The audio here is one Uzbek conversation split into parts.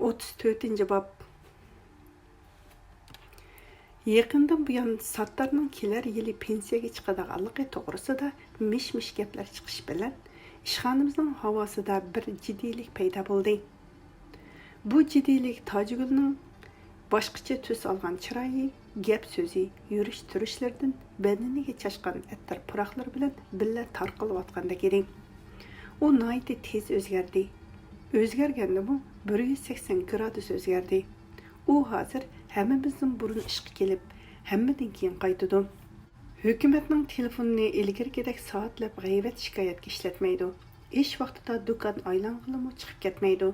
34. bab. Yaqindan buyon Sattarning kelar yili pensiyaga chiqadiganligi to'g'risida mish-mish gaplar chiqish bilan ishxonamizning havosida bir jiddiylik paydo bo'ldi. Bu jiddiylik Tojigulning boshqacha tus olgan chiroyi, gap so'zi, yurish turishlaridan badaniga chashqan attar puroqlar bilan billa tarqalayotgandek edi. U nihoyatda tez o'zgardi. O'zgarganda bu 180 gradus o'zgardi. U hozir hammamizdan burun ishga kelib, hammadan keyin qaytadi. Hukumatning telefonini ilgirgidek soatlab g'ayvat shikoyatga ishlatmaydi. Ish vaqtida do'kon aylanqilimi chiqib ketmaydi.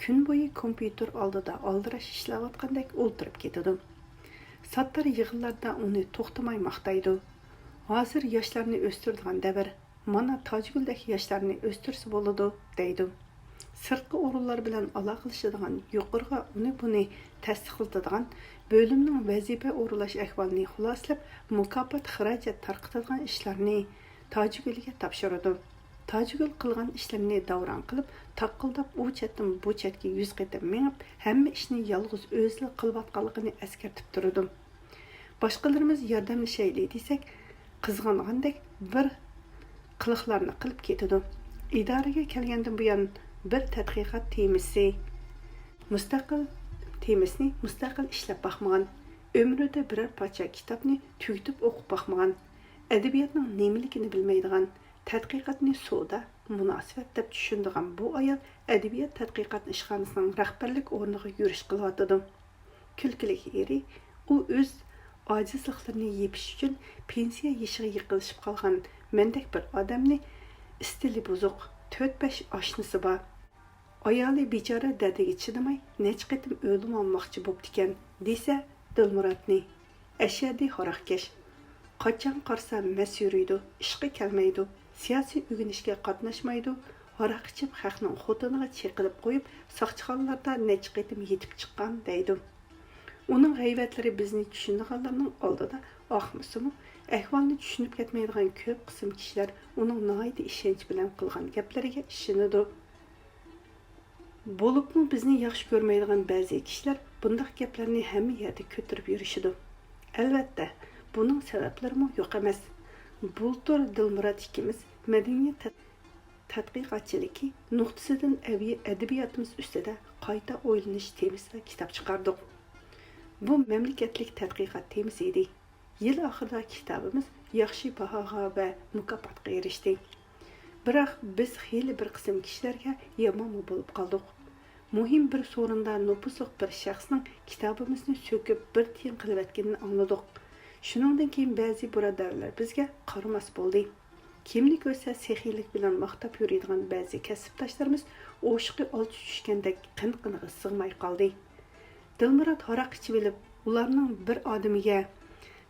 Kun bo'yi kompyuter oldida aldirash ishlayotgandek o'ltirib ketadi. Sattar yig'inlarda uni to'xtamay maqtaydi. Hozir yoshlarni o'stiradigan davr. Mana Tojiguldagi yoshlarni o'stirsa bo'ladi, deydi. Sirtqi o'rinlar bilan aloqalashadigan yuqoriga uni buni tasdiqlaydigan bo'limning vazifa o'rinlash ahvolini xuloslab, mukofot xarajat tarqatadigan ishlarni Tojigulga topshiradi. Tojigul qilgan ishlarni davron qilib, taqildab u chetdan bu chetga yuz qatim menib, hamma ishni yolg'iz o'zi qilayotganligini eskartib turdim. Boshqalarimiz yordamlashayli desak, qizg'angandek bir qiliqlarni qilib ketadi. Idoraga kelgandan buyon bir tadqiqot temasini mustaqil ishlab baxmagan, ömrüdə birər parça kitobni tugitib o'qib baxmagan, adabiyotning nimaligini bilmaydigan, tadqiqotni so'da, munosabat deb tushunadigan bu ayol adabiyot tadqiqot ishxonasining rahbarlik o'rniga yurish qilyotdi. Kulkilik eri, u o'z ojizliklarini yepish uchun pensiya yoshiga yiqilishib qolgan mendek bir odamni istili buzuq 4-5 oshnisi bor. Ayoli bechora dadiga chidamay nech qatim o'lim olmoqchi bo'ptikan desa, Dilmuratni ashadi xarakkash. Qachon qarsa mas yuriydi, ishga kelmaydi, siyosiy o'ginishga qatnashmaydi, haraq ichib xalqning xotiniga cheqilib qo'yib, soqchixonlarda nech qatim yetib chiqqan deydi. Uning g'ayvatlari bizni tushunadiganlarning oldida oqmisimi, ahvolni tushunib ketmaydigan ko'p qism kishilar uning nihoyat ishonch bilan qilgan gaplariga ishonadi. Bo'libmi bizni yaxshi ko'rmaydigan ba'zi kishilar bunday gaplarni hamma yerda ko'tarib yurishidi. Albatta, buning sabablari yo'q emas. Bultur Dilmurat ikkimiz madaniyat tadqiqotchiligi nuqtasidan adabiyotimiz ustida qayta o'ylanish temasida kitob chiqardik. Bu mamlakatlik tadqiqot temasi edi. Yil oxirida kitobimiz yaxshi bahoga va mukofotga erishdi. Biroq biz xeyli bir qism kishilarga yomon bo'lib qoldik. Muhim bir so'rinda nopusliq bir shaxsning kitobimizni so'kib bir tiyin qilayotganini angladik. Shuningdan keyin ba'zi birodarlar bizga qaramas bo'ldi. Kimni ko'rsa sexiylik bilan maqtab yuradigan ba'zi kasbdoshlarimiz o'shqi olchi tushgandek qin-qiniga sig'may qoldi. Dilmurat haraq ichib olib, ularning bir odamiga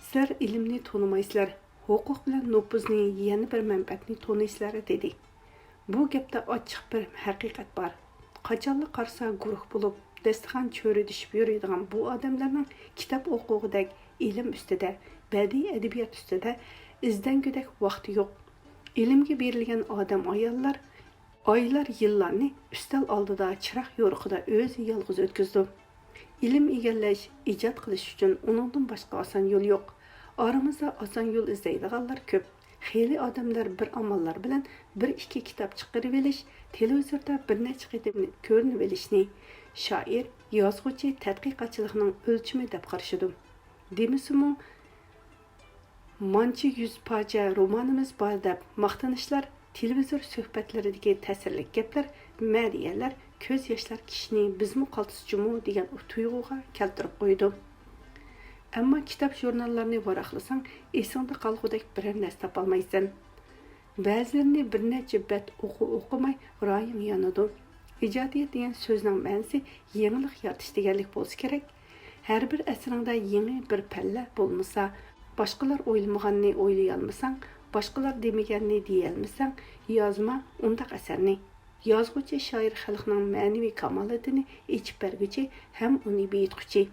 "Sizlar ilmni tonimaysizlar, huquq bilan nopuzni yana bir manfaatni tonaysizlar" dedi. Bu gapda ochiq bir haqiqat bor. Qachonli qarsa guruh bo'lib, dasturxon cho'ridishib yuradigan bu odamlarning kitob o'quvidek ilm ustida, badiiy adabiyot ustida izdangudek vaqti yo'q. Ilmga berilgan odam ayollar oylar yillarni ustal oldida chiroq yo'riqida o'zi yolg'iz o'tkazdi. Ilm egallash, ijod qilish uchun uningdan boshqa oson yo'l yo'q. Aramizda oson yo'l izlaydiganlar ko'p. Xeyli odamlar bir amallar bilan bir ikki kitob chiqarib olish, televizorda bir necha qatim ko'rinib olishni shoir, yozuvchi, tadqiqotchilikning o'lchimi deb qarashadi. Demisimi, Manchi 100 parcha romanimiz bor deb maqtanishlar, televizor suhbatlaridagi ta'sirli gaplar, madiyalar, ko'z yoshlar kishini bizmi qaltischimu degan tuyg'uga keltirib qo'ydi. Ammo kitob jurnallarni varaqlasang, esingda qolgudek biror narsa topolmaysan. Ba'zilarini bir necha bet o'qimay roying yonadi. Ijodiyat degan so'zning ma'nosi yangilik yaratish deganlik bo'lsa kerak. Har bir asringda yangi bir palla bo'lmasa, boshqalar o'ylamaganni o'ylay olmasang, boshqalar demaganni deya olmasang, yozma undaq asarni. Yozuvchi shoir xalqning ma'naviy kamolatini ichib berguchi ham uni beyitquchi.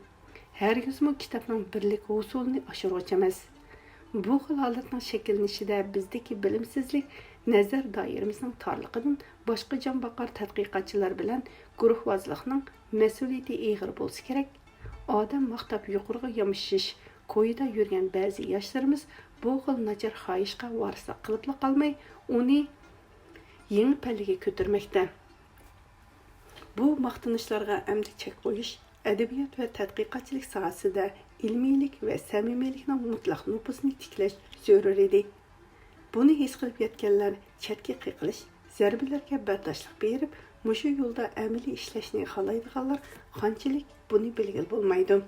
Hergizmi kitobning birlik usulini oshiruvchi emas. Bu xil holatning shakllanishida bizdagi bilimsizlik, nazar doiramizning torliqidan boshqa jonbaqar tadqiqotchilar bilan guruhvozlikning mas'uliyati ig'ir bo'lsa kerak. Odam maqtab yuqoriga yomishish ko'yida yurgan ba'zi yoshlarimiz bu xil nachar xohishga varislik qilib qolmay, uni yangi pallaga ko'tarmoqda. Bu maqtanishlarga amdi chek qo'yish, adabiyot va tadqiqotchilik sohasida ilmiylik va samimiylikning mutlaq nupusini tiklash zarur edi. Buni his qilib yetganlar chetga qiqilish, zarbalarga bardoshlik berib, mushu yo'lda amaliy ishlashni xohlaydiganlar qanchalik buni bilgil bo'lmaydi.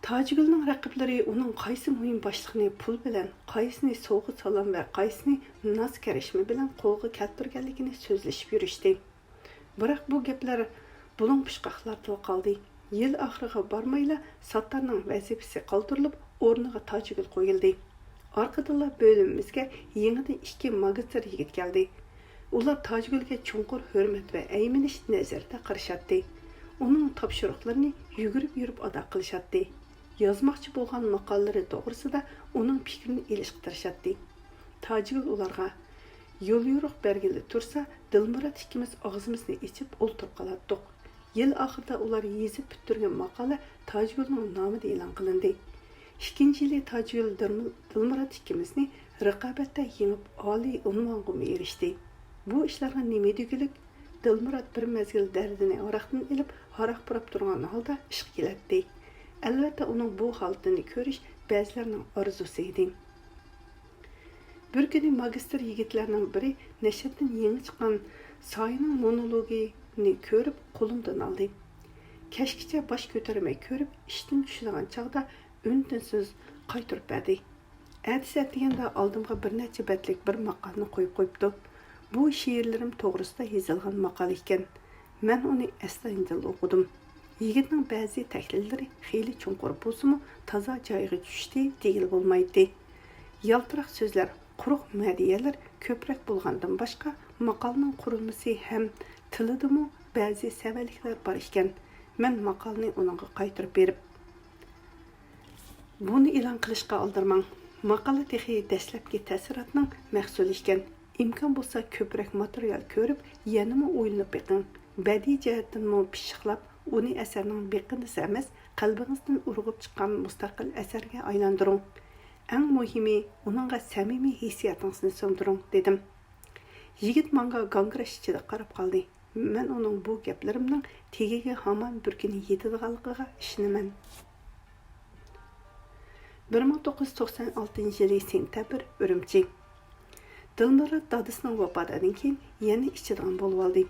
Tajigulning raqiblari uning qaysi muhim boshliqni pul bilan, qaysini sovg'a salom va qaysini nos karishma bilan qo'lga keltirganligini so'zlashib yurishdi. Biroq bu gaplar bulung pishqoqlarda qoldi. Yil oxiriga bormayla Sattarning vazifasi qoldirilib, o'rniga Tajigul qo'yildi. Orqadagi bo'limimizga yangidan 2 magistr yigit keldi. Ular Tajigulga chunqur hurmat va ayminish nazarda qarashatdi. Uning topshiriqlarini yugurib yurib ado qilishatdi. Yazmoqchi bo'lgan maqolalari to'g'risida uning fikrini elishga tirishadi. Tajigul ularga yo'l yo'riq bergili tursa, Dilmurod ikkimiz og'zimizni ichib o'ltirib qolardik. Yil oxirida ular yezib bitirgan maqola Tajigulning nomida e'lon qilindi. Ikkinchi yili Tajigul Dilmurod ikkimizni raqobatda yengib oliy unvonga erishdi. Bu ishlarga nima degilik? Dilmurod bir mezgil dardini aroqdan ilib, aroq purab turgan holda ishga keladi. Albatta uning bu holatini ko'rish ba'zilarning orzusi edi. Bir kuni magistr yigitlarning biri nashrdan yangi chiqqan Soyning monologini ko'rib qo'limdan oldi. Kashkicha bosh ko'tarmay ko'rib, ishdan tushadigan chog'da untinsiz qaytirib berdi. Ertasi deganda oldimga bir necha betlik bir maqolani qo'yib qo'yibdi. Bu she'rlarim to'g'risida yozilgan maqola ekan. Men uni astoydil o'qidim. Yigitning ba'zi tahlillari xeyli chunqur bo'lsa-mu, toza joyiga tushdi deyil bo'lmaydi. Yaltiroq so'zlar, quruq madiyalar ko'proq bo'lgandan boshqa maqolning qurilmasi ham tilidimi ba'zi savalliklar bor ekan. Men maqolni uningga qaytirib berib, buni e'lon qilishga oldirmang. Maqola texi dastlabki ta'sirotning mahsuli ekan. İmkan bo'lsa ko'proq material ko'rib, yanama o'ylanib beqing. Badiiy jihatdan pishiqlab, uni asarning beqinisi emas, qalbingizdan urg'ib chiqqan mustaqil asarga aylantiring. Eng muhimi, uningga samimiy hissiyotingizni so'ndiring, dedim. Yigit menga gangrash ichida qarab qoldi. Men uning bu gaplarimning tegiga hamon bir kuni yetadiganligiga ishonaman. 1996 yili sentabr, Urumchi. Dilmurod dadisining vafotidan keyin yana ichadigan bo'lib oldi.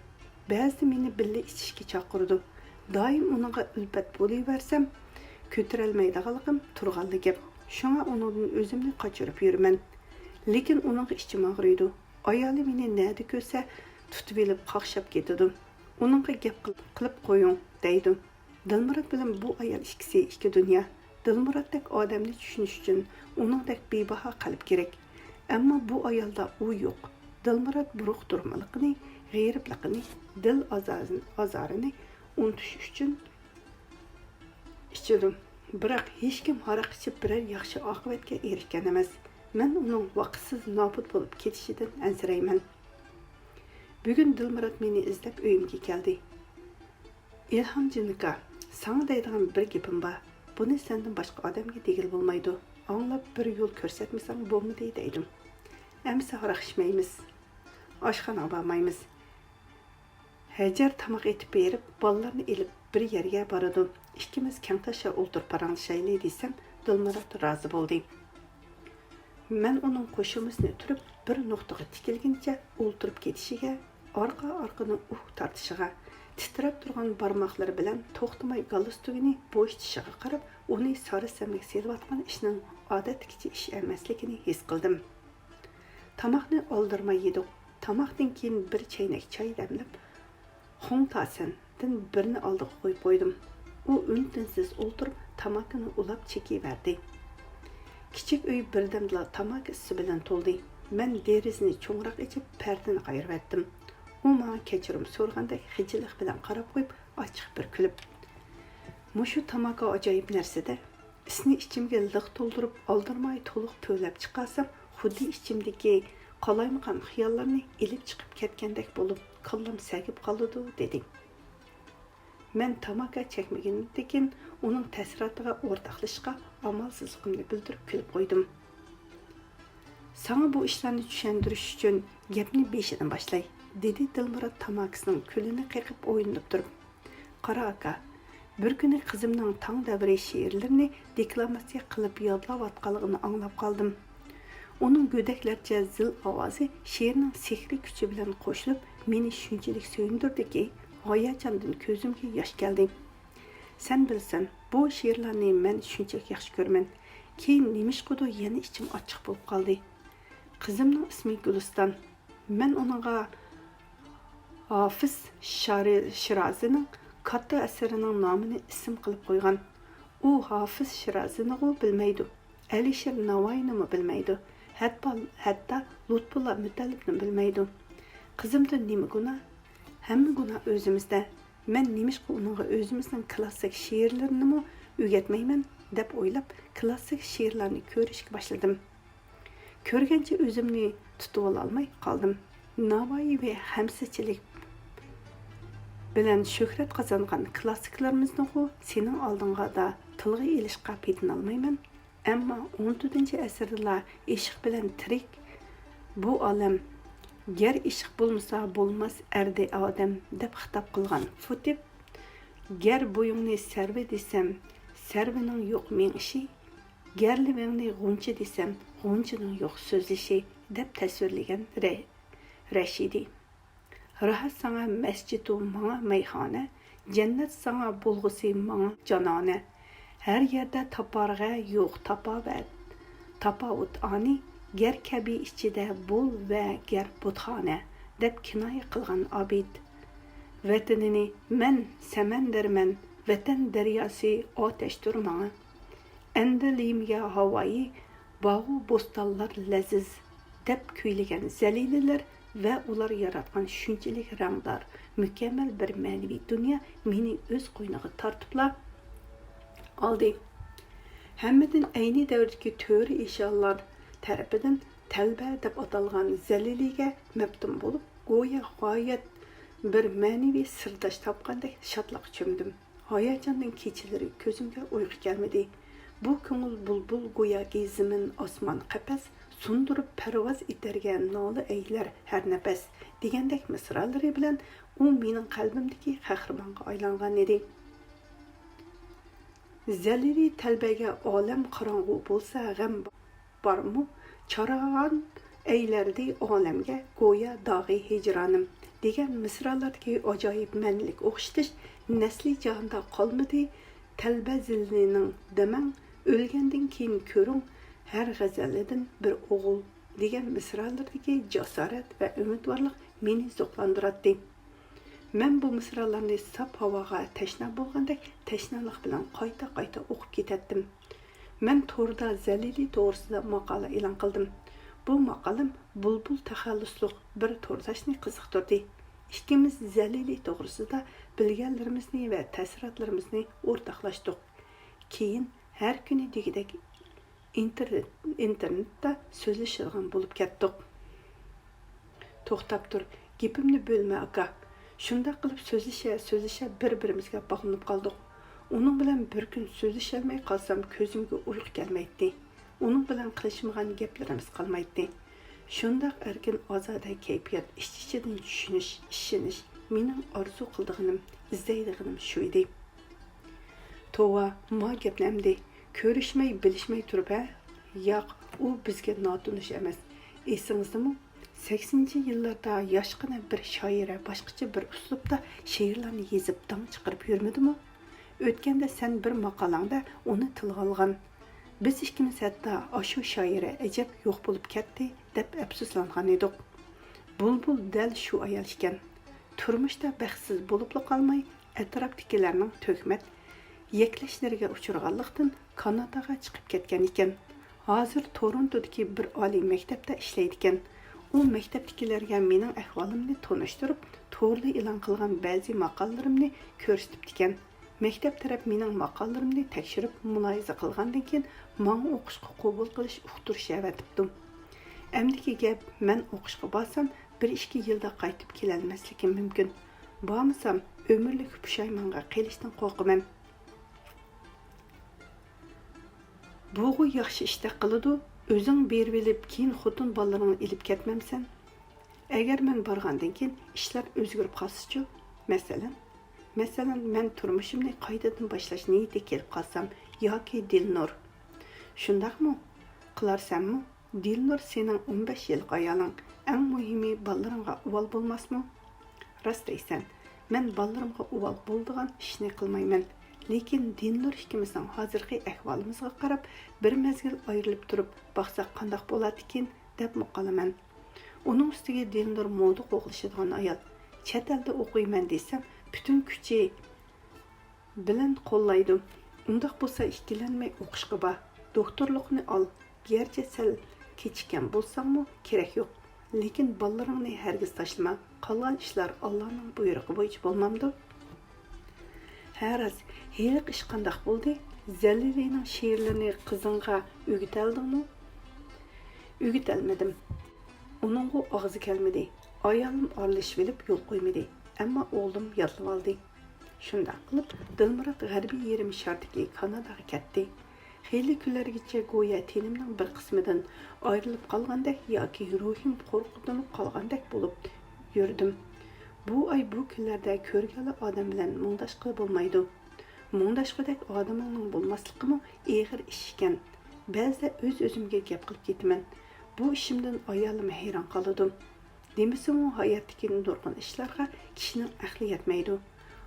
Ba'zi meni birga ichishga chaqirdi. Doim uningga ulpat bo'laversam, ko'tarolmaydiganligim turganligim. Shunga uningdan o'zimni qochirib yuraman. Lekin uningga ichim og'riydi. Ayoli meni nada ko'rsa, tutib olib qaqshab ketadi. Uningga gap qilib qo'ying, deydi. Dilmurod bilan bu ayol ikkisi ikki dunyo. Dilmuroddak odamni tushunish uchun uningdek bebaho qalb kerak. Ammo bu ayolda u yo'q. Dilmurod buruq turmaligini, g'ayribliqini, dil azorini unutish uchun ichdim. Biroq hech kim aroq ichib biror yaxshi oqibatga erishgan emas. Men uning vaqtsiz nobud bo'lib ketishidan ansirayman. Bugun Dilmurod meni izlab uyimga keldi. Ilhom jinika, sana deydigan bir gapim bor. Buni sendan boshqa odamga degil bo'lmaydi. Anglab bir yo'l ko'rsatmasang bo'lmaydi deydim. Amsa aroq ichmaymiz. Oshxona bormaymiz. Hajar tamoq etib berib, bolalarni elib bir yerga boradi. Ikkimiz kangtasha o'ltirib parangshayli desam, Dilmurod rozi bo'ldi. Men uning qo'shimizni turib, bir nuqtaga tikilguncha o'ltirib ketishiga, orqa-orqani tortishiga, titrab turgan barmoqlari bilan to'xtamay galstugini bo'shtishiga qarab, uni sari samak selayotgan ishning odatdagi ish emasligini his qildim. Tamoqni oldirmay yedik. Tamoqdan keyin bir chaynak choy damlab, xung tasandan birini oldiga qo'yib qo'ydim. U untinsiz o'ltirib, tamoqni ulab chekiverdi. Kichik uy birdamla tamoq isi bilan to'ldi. Men derizini cho'ngroq ichib, pardani qayirib etdim. U menga kechirim so'ragandek xijillik bilan qarab qo'yib, ochiq bir kulib. Mushu tamoq ajoyib narsa-da. Isni ichimga liq to'ldirib, oldirmay to'liq to'lab chiqarsam, xuddi ichimdagi qalaymaqan xiyollarni ilib chiqib ketgandek bo'lib, qallam sagib qoladi dedi. Men tamaka çekmegenlikten keyin uning ta'siriga o'rtoqlashishga amalsizligimni bildirib kulib qo'ydim. Sana bu ishlarni tushuntirish uchun gapni beshidan boshlay, dedi Dilmurod tamakisining kulini qeqib o'yinib turib. Qara aka, bir kuni qizimning tong davri she'rlarini deklamatsiya qilib yodlayotganligini anglab qoldim. Uning go'daklarcha zil ovozi she'rning sehri kuchi bilan qo'shilib, meni shunchalik so'yindirdiki, hayajondan ko'zimga yosh keldi. Sen bilsan, bu she'rlarni men shunchalik yaxshi ko'raman. Keyin nemishqidir yana ichim ochiq bo'lib qoldi. Qizimning ismi Guliston. Men uningga Hafiz Shirazining katta asarining nomini ism qilib qo'ygan. U Hafiz Shirazini bilmaydi. Alisher Navoiyni bilmaydi. Hatta Lutfullah Mutallibni bilmaydi. Qizimdan nima gunoh? Hamma gunoh o'zimizda. Men nemishqa uningga o'zimizning klassik she'rlarini o'rgatmayman deb o'ylab, klassik she'rlarni ko'rishga boshladim. Ko'rgancha o'zimni tutib ololmay qoldim. Navoiy va hamsichilik bilan shuhrat qozongan klassiklarimizni sening oldingda tilga ilishga petinolmayman. Ammo 14-asrda ishq bilan tirik bu olam ger ishq bo'lmasa bo'lmas erdi odam deb xitob qilgan Futib, ger bo'yingni sarvi desam, sarvining yo'q men ishi, gerlivingni g'uncha desam, g'unchaning yo'q so'zlishi deb tasvirlagan Rashidi. Rahat sana masjidu manga mayxona, jannat sana bo'lg'usi manga janona. Her yerde taparga yo'q tapavut ani, ger kabi ichida bul va ger butxona deb kinoya qilgan Abid. Vatanini men samandarman, vatan daryosi otashdir manga. Endilimga havoyi bog'u bo'stonlar laziz deb kuylagan zalililar va ular yaratgan shunchalik rangdor, mukammal bir ma'naviy dunyo meni o'z qo'yniga tortibla oldi. Hammadan ayni davrdagi to'ri insholar tarafidan talba deb atalgan zaliliga mabtum bo'lib, go'yo g'oyat bir ma'naviy sirdosh topgandek shodlik cho'mdim. Hayajondan kechalari ko'zimga uyqu kelmadi. Bu ko'ngil bulbul go'yoki zamin osmon qafas sundurib parvoz etargan nola aylar har nafas degandek misralari bilan u mening qalbimdagi qahramonga aylangan edi. Zalili talbaga olam qorong'u bo'lsa g'am bormi? Charog'on aylardi olamga go'yo dog'i hijronim degan misralardagi ajoyib ma'nilik o'xshatish nasli jahonda qolmadi. Talba zillining demang o'lgandan keyin ko'ring her g'azalidan bir o'g'il degan misralardagi jasorat va umidvorlik meni zo'qlantiradi. Men bu misralarni sap havoga tashna bo'lgandek tashnalik bilan qayta o'qib ketatdim. Men to'rda Zalili to'g'risida maqola e'lon qildim. Bu maqolam bulbul taxallusliq bir to'rdashni qiziqtirdi. Ikkimiz Zalili to'g'risida bilganlarimizni va ta'sirotlarimizni o'rtoqlashdik. Keyin har kuni degidek internetda so'zlashadigan bo'lib ketdik. To'xtab tur, gapimni bo'lma aka. Shunda qilib so'zlasha bir-birimizga bog'lanib qoldik. Uning bilan bir kun so'zlasholmay qolsam ko'zimga uyqu kelmaydi. Uning bilan qilishmagan gaplarimiz qolmaydi. Shunda erkin ozoda kayfiyat ichidan tushunish, ishonish mening orzu qildiganim, izlaydiganim shu edi. Tova, ma gaplamdi. Ko'rishmay, bilishmay turib, yo'q, u bizga notunish emas. Esingizdami? 80-yillarda yoshgina bir shoira boshqacha bir uslubda she'rlarni yezib dong chiqarib yurmadimi? O'tganda sen bir maqolangda uni tilga olgan. Biz ikkimiz hatto shu shoira ajab yo'q bo'lib ketdi deb afsuslangan edik. Bulbul dal shu ayol ekan. Turmushda baxtsiz bo'lib qolmay, atrofdagilarning to'kmat yeklashlariga uchraganlikdan Kanadaga chiqib ketgan ekan. Hozir Torontodagi bir oliy maktabda ishlaydi ekan. U maktabdagilarga mening ahvolimni tanishtirib, to'g'ri e'lon qilgan ba'zi maqolalarimni ko'rsatib ekan. Maktab taraf mening maqolalarimni tekshirib mulohaza qilgandan keyin menga o'qishga qabul qilish uqtirish avatibdim. Әмдікі gap, mən оқышқа басам, 1-2 yılda qaytıb keləlməslikim mümkün. Bağmısam, ömürlük püşaymanğa qelishdən qoqımam. Buğu yaxşı işdə qılıdı, özün berib elib, keyin xotun ballarını ilib ketməmsən. Əgər mən barğandan keyin işlər özgürüb qalsıçı, məsələn, mən turmuşumni qaytadan başlash niyeti kelib qalsam, yoki Dilnur. Shundaqmı? Qilarsanmı? Dilnur sening 15 yillik ayoling, eng muhimi ballaringga uval bo'lmasmi? Rost deysan, men ballarimga uval bo'ldigan ishni qilmayman. Lekin Dilnur ikkimizning hozirgi ahvolimizga qarab, bir mezgil ayrilib turib, baqsaq qandaq bo'ladi ekan deb qolaman. Onun ustiga Dilnur moda qo'g'lishadigan ayol. Chet elda o'qiyman desam, butun kuchi bilan qo'llaydi. Undaq bo'lsa ikkilanmay o'qishga bor. Doktorlikni ol. Gerçi sal kechikkan bo'lsangmi, kerak yo'q. Lekin ballalaringni hargiz tashlama. Qolgan ishlar Allohning buyrug'i bo'yicha bo'lmamdi. Haraz, heliq ish qandaq bo'ldi? Zalilining she'rlarini qizingga o'gitaldingmi? O'gitalmadim. Onunğa ağzı kelmedi. Ayolim aralashib elib yo'l qo'ymadi. Ammo o'g'lim yodlab oldi. Shunday qilib, Dilmurod g'arbiy yerim shardagi Kanadaga ketdi. Xeyli kunlargacha go'yo tenimning bir qismidan ayrilib qolgandek yoki ruhim qo'rqinib qolgandek bo'lib yurdim. Bu ay bu kunlarda ko'rgan odam bilan mungdashqa bo'lmaydi. Mungdashqadek odamning bo'lmasligimi eg'ir ish ekan. Ba'zida o'z-o'zimga gap qilib ketaman. Bu ishimdan ayolim hayron qoldim. Demisimi hayotdagi nurg'un ishlarga kishining aqli yetmaydi.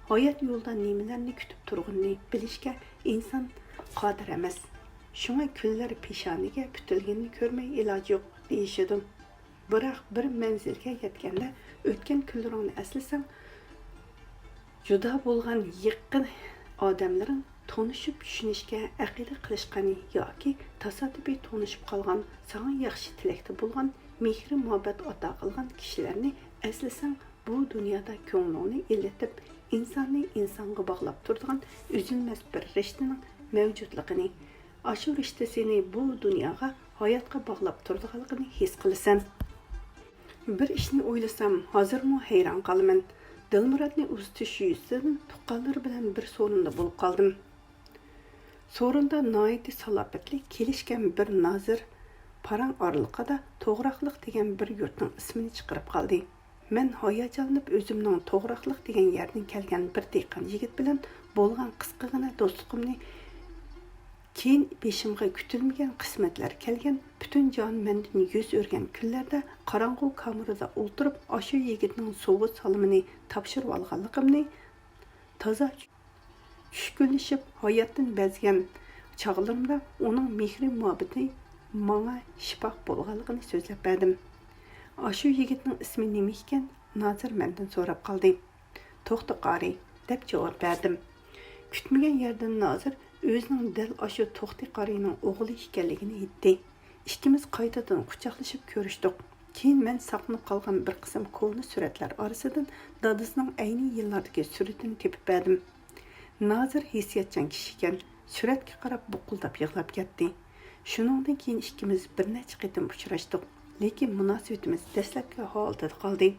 Hayot yo'lda nimalarni kutib turganini bilishga inson qodir emas. Shunga kunlar peshoniga putilganini ko'rmay iloj yo'q deyishidim. Biroq bir manzilga yetganda o'tgan kunlarimni eslasam, juda bo'lgan yaqin odamlaring tanışıp düşünüşke aqida qilishqani yoki tasodifiy tanışıp qolgan, sana yaxshi tilakda bo'lgan, mehri muhabbat ato qilgan kishilarni eslasang, bu dunyoda ko'nglingni illatib, insonni insonga bog'lab turadigan uzilmas bir rishtaning mavjudligini, ashu rishta seni bu dunyoga, hayotga bog'lab turadiganligini his qilasan. Bir ishni o'ylasam, hozirmi hayron qolaman. Dilmurodni uzitish yuzasidan tuqqanlar bilan bir sorunda bo'lib qoldim. Sorunda naiti salopatli kelishgan bir nozir parang orliqida to'g'raqliq degan bir yurtning ismini chiqarib qoldi. Men hayajonlanib o'zimning to'g'raqliq degan yerdan kelgan bir dehqon yigit bilan bo'lgan qisqagina do'stligimni, keyin beshimga kutilmagan qismatlar kelgan, butun jon mendan yuz o'rgan kunlarda qorong'u kamerada o'tirib, ashu yigitning sovuq salimini topshirib olganligimni, toza tushkunlashib hayotdan bezgan chog'larimda uning mehri muhabbati menga shifo bo'lganligini so'zlab berdim. Ashu yigitning ismi nima ekan? Nozir mendan so'rab qoldi. To'xta qari deb javob berdim. Kutmagan yerdan Nozir o'zining dal ashu to'xti qarining o'g'li ekanligini aytdi. Ikkimiz qaytadan quchoqlashib ko'rishdik. Keyin men saqlanib qolgan bir qism ko'lni suratlar orasidan dadasining ayni yillardagi suratini tepib berdim. Nozir hissiyatchan kishi ekan, suratga qarab buqildab yig'lab ketdi. Shuningdan keyin ikkimiz bir necha qitim uchrashdik, lekin munosabatimiz dastlabki holda qoldi.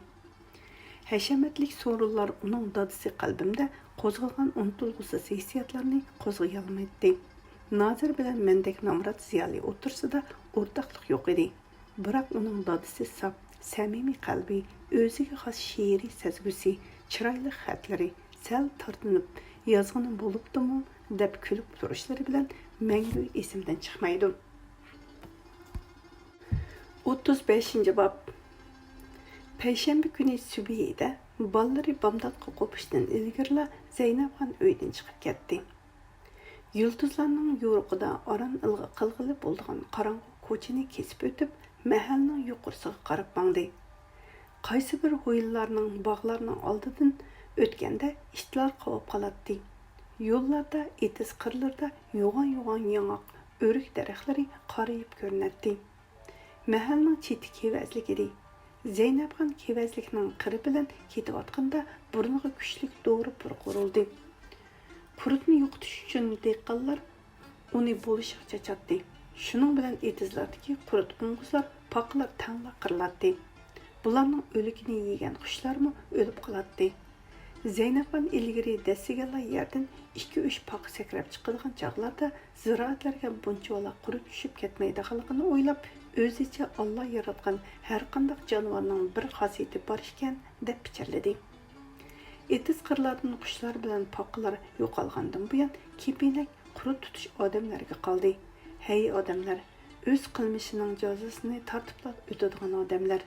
Hashamatlik so'rovlar uning dadasi qalbimda qo'zg'algan unutulg'usiz hissiyotlarni qo'zg'ay olmaydi. Nozir bilan mendek nomrod ziyoli o'tirsida o'rtoqlik yo'q edi. Biroq uning dadasi saf, samimiy qalbi, o'ziga xos she'riy sezgusi, chiroyli xatlari, sal tortinib yozg'ini bo'libdimi deb kulib turishlari bilan mangu esimdan chiqmaydi. 35. bob. Payshanba kuni subhida ballari bomdodga qo'pishdan ilgirla Zaynabxon uydan chiqib ketdi. Yulduzlarning yo'riqida aran ilg'i qilg'ili bo'lgan qorong'u ko'chani kesib o'tib, mahalning yuqorisiga qarab bangdi. Qaysi bir ho'yillarning bog'larning oldidan o'tganda ishlar qovib qoladi. Yo'llarda, etiz qirlarda yo'g'on yong'oq, o'rik daraxtlari qorayib ko'rinadi. Mahalning cheti kevazlik edi. Zaynabxon kevazlikning qiri bilan ketayotganda burniga kuchlik dori purq urildi. Qurutni yo'qotish uchun dehqonlar uni bo'lishga chachatdi. Shuning bilan etizlardagi qurut qo'ng'izlar Paqlar tangla qırlatdı. Bularning o'ligini yegan qushlarmi o'lib qoladi. Zeynepxon ilgari dasigalar yerdan 2-3 paq sakrab chiqadigan chaqlarda ziroatlarga bunchalar qurib tushib ketmaydiganligini o'ylab, o'zicha Alloh yaratgan har qanday jonivorning bir xosiyati bor ekan deb pichirladi. Etiz qirlardan qushlar bilan paqlar yo'qolgandan buyon kepinak qurut tutish odamlarga qoldi. Hey odamlar, o'z qilmishining jazosini tortib o'tadigan odamlar.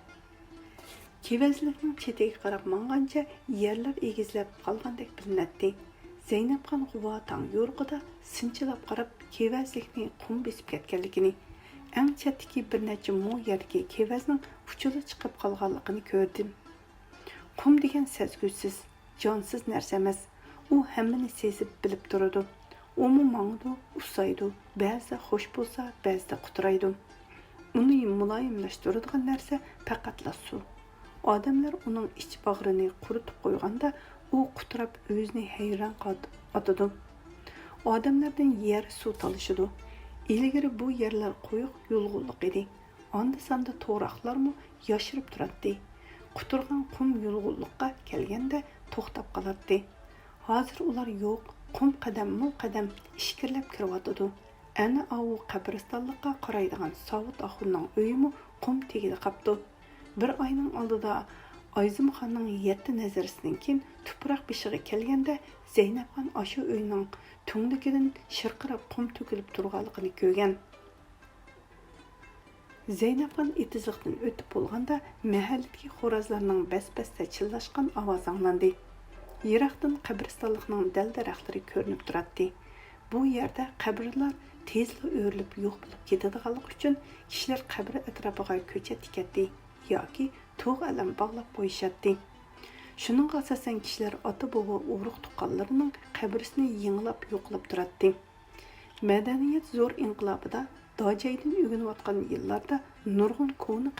Kevezlikning chetiga qarab mangancha yerlar egizlab qolgandek bilinadi. Zeynepxon g'uva tang yo'rqida sinchilab qarab kevezlikni qum besib ketganligini, eng chetdagi bir necha mo yerga kevezning uchuli chiqib qolganligini ko'rdim. Qum degan sezgusiz, jonsiz narsa emas. U hammani sezib bilib turadi. Umu mangdu, usaydi, ba'zida xush bo'lsa, ba'zida quturaydi. Uni muloyimlashtiradigan narsa faqatla suv. Odamlar uning ich bag'rini quritib qo'yganda, u quturab o'zini hayron qotadi. Odamlardan yer suv talishidi. Ilgari bu yerlar qo'yiq yo'lg'unliq edi. Onda-sanda to'raqlarmi yashirib turadi. Quturgan qum yo'lg'unliqqa kelganda to'xtab qoladi. Hozir ular yo'q, qum qadam ishkirlab kiryotidi. Ana avu qabristonlikqa qaraydigan Savut Axunning uyimi qum tegida qapti. Bir oyning oldida Ayzimxonning 7 nazarisidan keyin tuproq beshig'i kelganda Zeynepxon ashu uyning tungligidan shirqirab qum to'kilib turganligini ko'rgan. Zeynepxon etizlikdan o'tib bo'lganda mahalladagi xo'rozlarning bas-basda chillashgan ovoz anglandi. Yiroqdan qabristonlikning dal-daraxtlari ko'rinib turadi. Bu yerda qabrlar tezlik o'rilib yo'q bo'lib ketadiganligi uchun kishilar qabri atrofiga ko'cha tikadi yoki to'g' alam bog'lab qo'yishadi. Shuningga asosan kishilar ota-bobo urug' tuqqanlarining qabrisini yengilab yo'qlab turadi. Madaniyat zo'r inqilobida dojaydan o'ginayotgan yillarda nurg'un ko'ni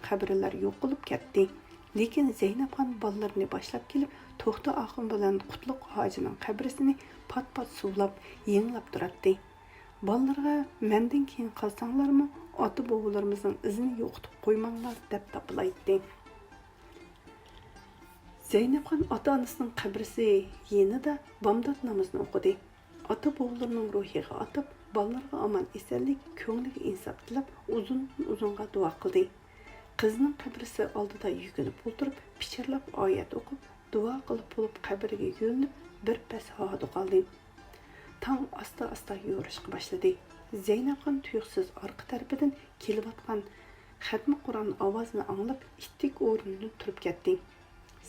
qabrlar yo'q bo'lib ketdi. Lekin Zeynepxon bolalarini boshlab kelib, To'xta Axun bilan Qutluq hojining qabrisini pat-pat suvlab, yengilab turadi. Bolalarga mendan keyin qolsanglarmi, ota-bobolarimizning izini yo'qitib qo'ymanglar deb tapilaydi. Zeynepxon ota-onasining qabrisi yenida bomdod namozini o'qidi. Ota-bobolarining ruhiga atib, bolalarga omon esenlik, ko'ngliga insof tilab, uzunga duo qildi. Qizining qabrisi oldida yukinib o'tirib, pichirlab oyat o'qib, duo qilib bo'lib qabriga yo'linib, bir pas havoda qoldi. Tong asta-asta yo'rishga boshladi. Zeynepxon tuyuqsiz orqa tarafidan kelayotgan xatmi Qur'on ovozini anglab, ittik o'rnidan turib ketdi.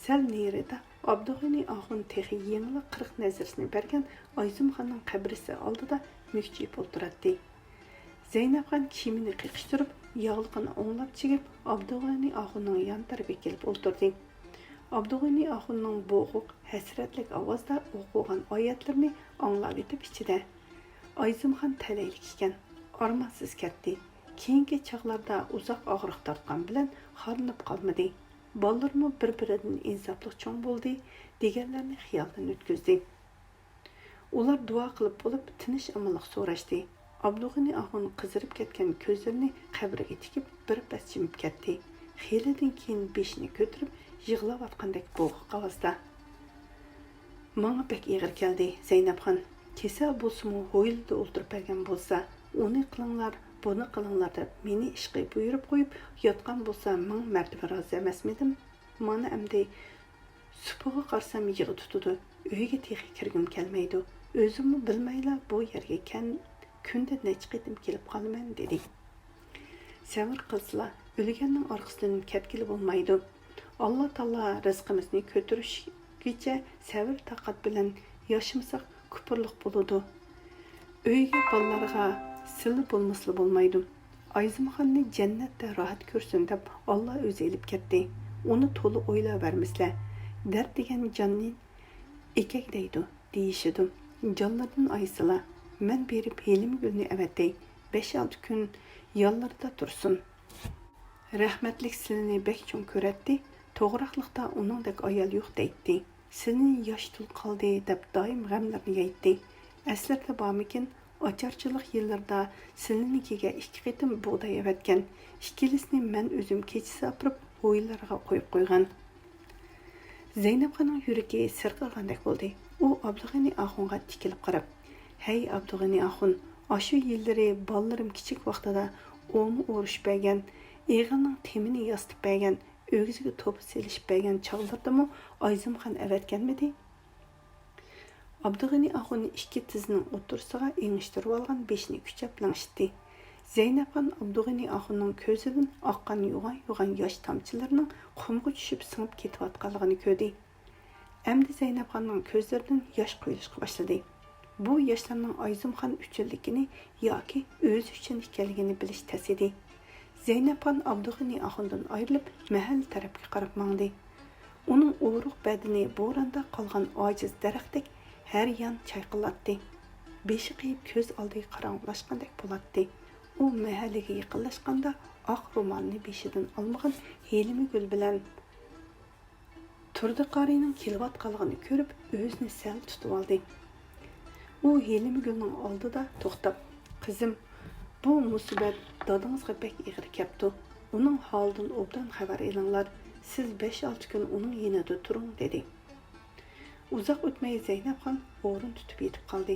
Sal nerida Abdug'ani Axun texi yengli 40 nazarsini bergan Ayzimxonning qabrisi oldida mukchib o'tiradi. Zeynepxon kiyimini qiqishtirib, yog'liqini o'nglab chigib, Abdug'ani Axunning yon tarafiga kelib o'tirdi. Abdug'ani Axunning bo'g'iq, hasratlik ovozda o'qigan oyatlarini anglab etib ichida. Ayzimxon talaylik ekan, armonsiz ketdi. Keyingi chaqlarda uzoq og'riq tortgan bilan xornib qolmadi. Bolalarmi bir-biridan insofli cho'ng bo'ldi, deganlarni xiyoldan o'tkazdi. Ular duo qilib bo'lib, tinish amonlik so'rashdi. Abdug'ani Axun qizirib ketgan ko'zlarini qabriga tikib, bir pas jimib ketdi. Xiylidan keyin beshini ko'tarib, yig'layotgandek bo'g'iq ovozda: "Menga pek ig'ir keldi, Zeynepxon. Kesa bo'lsa-mu, ho'ylida o'ltirib bergan bo'lsa, uni qilinglar, buni qilinglar deb meni ishga buyurib qo'yib, yotgan bo'lsa, men martaba rozi emasmidim? Mana endi supuga qarsam yig'i tutadi. Uyga texi kirgim kelmaydi. O'zimni bilmayla bu yerga kunda necha qitim kelib qolaman" dedi. "Sabr qilsizlar, o'lganning orqasidan ketgili bo'lmaydi. Alloh taolo rizqimizni ko'tarishgacha sabr taqat bilan yashamasak kupurliq bo'ladi. Uyga bolalarga sili bo'lmasli bo'lmaydi. Ayzimxonni jannatda rohat ko'rsin deb Alloh o'zi elib ketdi. Uni to'li o'ylab vermislar. Dard degan jonni ekak deydi, deyishidi. Jonlardan aysila, men berib helim gulni avatay. 5-6 kun yollarda tursin. Rahmatlik silini bek cho'ng ko'ratdi. To'g'raqliqda uningdek ayol yo'q deydi. Seni yosh tul qoldi deb doim g'amlarni yeydi. Aslida bormikin, Açarçılıq yıllarda silinikiga 2 qitim buğday evetken. İkkilisini men özüm keçisi apırıp o'ylarga qo'yib qo'ygan. Zeynepxonning yuragi sirqirgandek bo'ldi. U Abdug'ani Axunga tikilib qarab, "Hey Abdug'ani Axun, ashu yillari balllarım kichik vaqtida o'ni o'rish bergan, eg'ining temini yostib bergan, o'giziga to'p selishib bergan chog'lardami Ayzimxon evatganmidi?" Abdug'ani Axunni ikki tizining o'tirsiga engishtirib olgan beshini kuchab langshitdi. Zeynepxon Abdug'ani Axunning ko'zidan oqqan yo'g'on yosh tomchilarining qumga tushib singib ketayotganligini ko'rdi. Endi Zeynepxonning ko'zlaridan yosh quyilishga boshladi. Bu yoshlarning Ayzimxon uchunligini yoki o'zi uchun ekanligini bilish tez edi. Zeynepxon Abdug'ani Axundan ayrilib mahalla tarafga qarab mangdi. Uning o'ruq badani bo'ronda qolgan ojiz daraxtdek her yan chayqalatdi. Beshi qiyib ko'z oldi qorong'ilashgandek bo'ladi. U mahallaga yaqinlashganda oq ro'molni beshidan olmagan Helimi Gul bilan Turdi qarining kelayotganligini ko'rib, o'zini sal tutib oldi. U Helimi Gulning oldida to'xtab, "Qizim, bu musibat dadingizga bek ig'ir kepti. Uning holidan obdan xabar elinglar. Siz 5-6 kun uning yonida turing" dedi. Uzoq o'tmay Zeynepxon o'rin tutib yetib qoldi.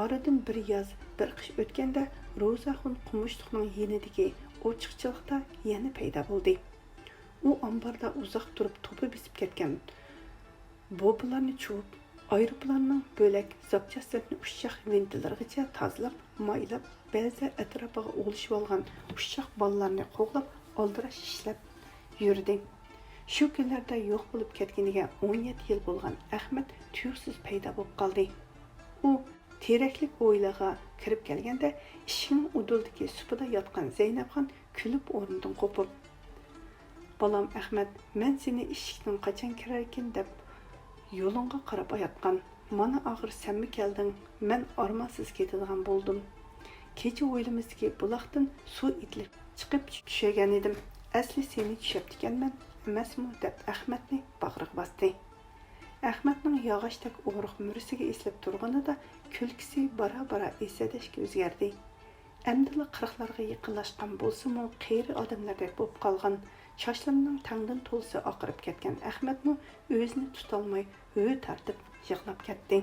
Aradan bir yoz, bir qish o'tganda Ro'zaxon qumushliqning yenidagi ochiqchilikda yana paydo bo'ldi. U ambarda uzoq turib to'pi bisib ketgan. Bo'blarni chuvib, aeroplanning bo'lak zapchastlarini ushshaq ventillargacha tozalab, maylab, ba'zi atrofiga o'lishib olgan ushshaq bolalarni qo'g'lab, oldirash ishlab yurdi. Shu kunlarda yo'q bo'lib ketganiga 17 yil bo'lgan Ahmad tuyuqsiz paydo bo'lib qoldi. U teraklik o'ylaga kirib kelganda ishning uduldagi supida yotgan Zeynepxon kulib o'rnidan qo'pib, "Bolam Ahmad, men seni eshikdan qachon kirar ekan deb yo'lingga qarab oyatgan. Mana og'ir senmi kelding? Men armonsiz ketadigan bo'ldim. Kecha o'ylimizdagi buloqdan suv itilib chiqib tushagan edim. Asli seni tushibdikanman emasmi?" deb Ahmadni bag'riga bosdi. Ahmadning yog'ochdek o'riq murisiga eslab turganida kulkisi bara-bara esadashga o'zgardi. Әмділі қырықларға yaqinlashgan bo'lsa-mu, qeyri odamlardek bo'lib qolgan, sochlarining tangdan to'lsa oqirib ketgan Ahmadmi o'zini tutolmay o'y tartib yig'lab ketdi.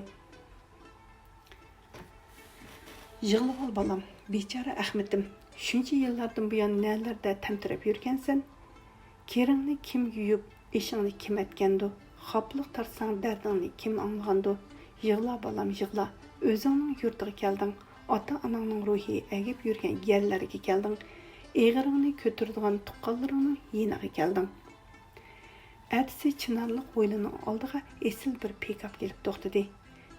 "Yig'lab ol bolam, bechora Ahmadim. Shuncha yillardan buyon nelarda tamtirab yurgansan? Keringni kim yuyib, ishingni kim etgandi? Xoplik tarsang dardingni kim anglagandi? Yig'la bolam, yig'la. O'zingning yurtiga kelding. Ota-onangning ruhi egib yurgan yerlarga kelding. Eg'iringni ko'tirdigan tuqqanlaringning yeniga kelding." Әтісі Чынарлық o'ylining oldiga esil bir pikap kelib to'xtadi.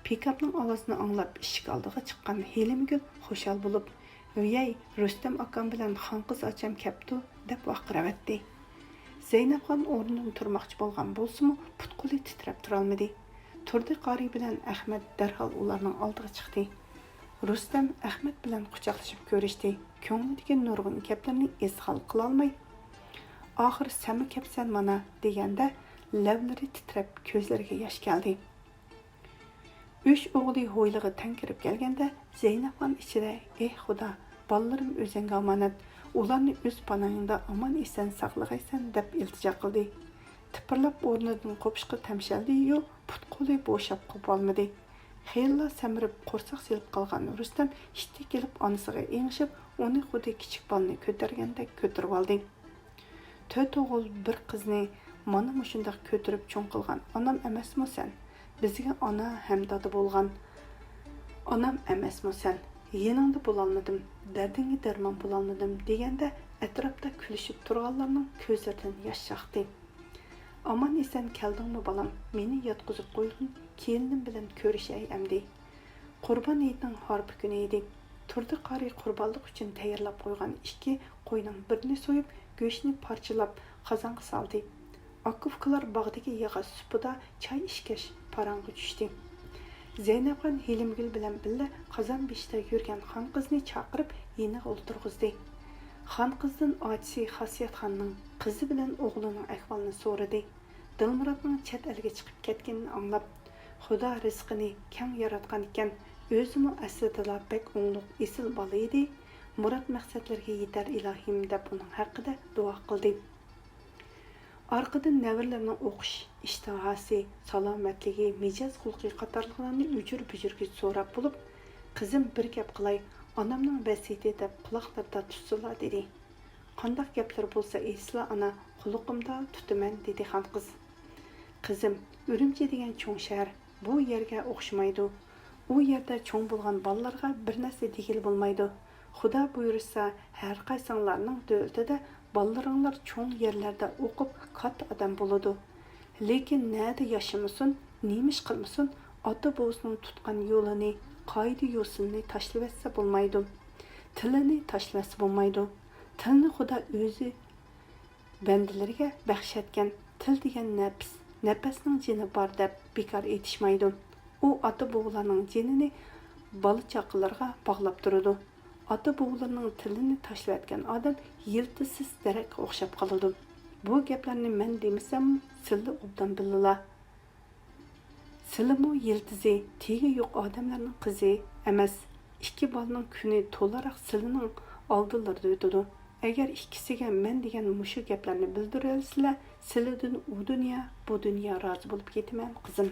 Pikapning ovozini anglab eshik oldiga chiqqan Helimgul xushal bo'lib, "Voy, Rustam akam bilan xonqiz ocham kepti" deb vaqiravatdi. Zeynepxon o'rnidan turmoqchi bo'lgan bo'lsa-mu, put-qo'li titrab turolmadi. Turdi qori bilan Ahmad darhol ularning oldiga chiqdi. Rustam Ahmad bilan quchoqlashib ko'rishdi. Ko'nglidagi nurg'un gaplarni izhor qila olmay, "Oxir sami kepsan mana" deganda labları titrab, ko'zlariga yosh keldi. 3 o'g'li ho'ylig'i tankirib kelganda Zeynepxon ichida, "Ey Xudo, bolalarim o'zingga omonat, ularni o'z panayingda omon eson saqlag'aysan" deb iltijo qildi. Tipirlab o'rnidan qo'pishga tamshaldi-yu, put-qo'li bo'shab qopolmadi. Xeyla samirib qo'rsoq silib qolgan Rustam ishti kelib onasiga engishib, uni xuddi kichik bolni ko'targandek ko'tarib oldi. 4 o'g'il bir qizni mana mushundoq ko'tarib cho'ng qilgan onam emasmi sen? Bizga ona ham dodi bo'lgan onam emasmi sen? Yeningda bo'lolmadim, dardingga darmon bo'lolmadim deganda atrofda kulishib turganlarning ko'zlaridan yosh chiqdi. "Aman esan keldingmi bolam? Meni yotqizib qo'ygin, kelinim bilan ko'rishay amdi." Qurban hayitining harbi kuni edi. Turdi qari qurbonlik uchun tayyorlab qo'ygan 2 qo'yning birini so'yib, go'shtni parchalab qozonga soldi. Akufkalar bog'dagi yog'och supida choy ishkash parang'i tushdi. Zeynepxon Helimgul bilan birga qozon beshida yurgan xonqizni chaqirib yeniga o'ltirg'izdi. Xonqizdan ochisi Xosiyatxonning qizi bilan o'g'lining ahvolini so'radi. Dilmuratning chet elga chiqib ketganini anglab, "Xudo rizqini keng yaratgan ekan, Өзімі әсіділа бәк оңлық есіл балы еді. Мұрат мәқсәтлерге етер илахим деп оның хақыда дуа қылды. Арқыдан нәвірлерінің оқыш, іштihası, саламәтлігі, мижаз құлқи қатарлығыларını үжір-бүжірге сорап болып, «Қызым бір кеп қылай, анамның бәсейді деп құлақтарда тұсыла» деді. «Қандақ кеплер болса есіла ана, құлықымда тұтымен» деді хан қыз. «Қызым, үрімче деген чоң шәр, бұл ерге оқшымайды. У ерде чоң болған балаларға бір нәрсе дегел болмайды. Худа бұйырса, әр қайсаңларының дөлді балаларыңлар чоң ерлерде оқып кат адам болады. Лекен нәді яшымысын, неміш қылмысын, аты болысының тұтқан yolını, қайды yosununu taşlıvetse болмайды. Тілini taşlıvetse болмайды. Тілini Худа өзі бәнділерге бәхшеткен. Тіл деген нәпіс, нәпәсінің жені бар деп бекар етішмайды. O аты boğularının jenini balı çakılarga bağlap durudu. Аты boğularının tilini taşlap etken adam yıltısız derek okşap kalıdı. Bu geplerini men demisem silli obdan bilila. Sillimu yıltızı, tegi yok adamlarının kızı emas. İki balının günü tolarak sillinin aldılar duydudu. Eğer ikisiga men degen muşu geplerini bildirilsile, sillidin u dünya, bu dünya razı bulup getimen kızım.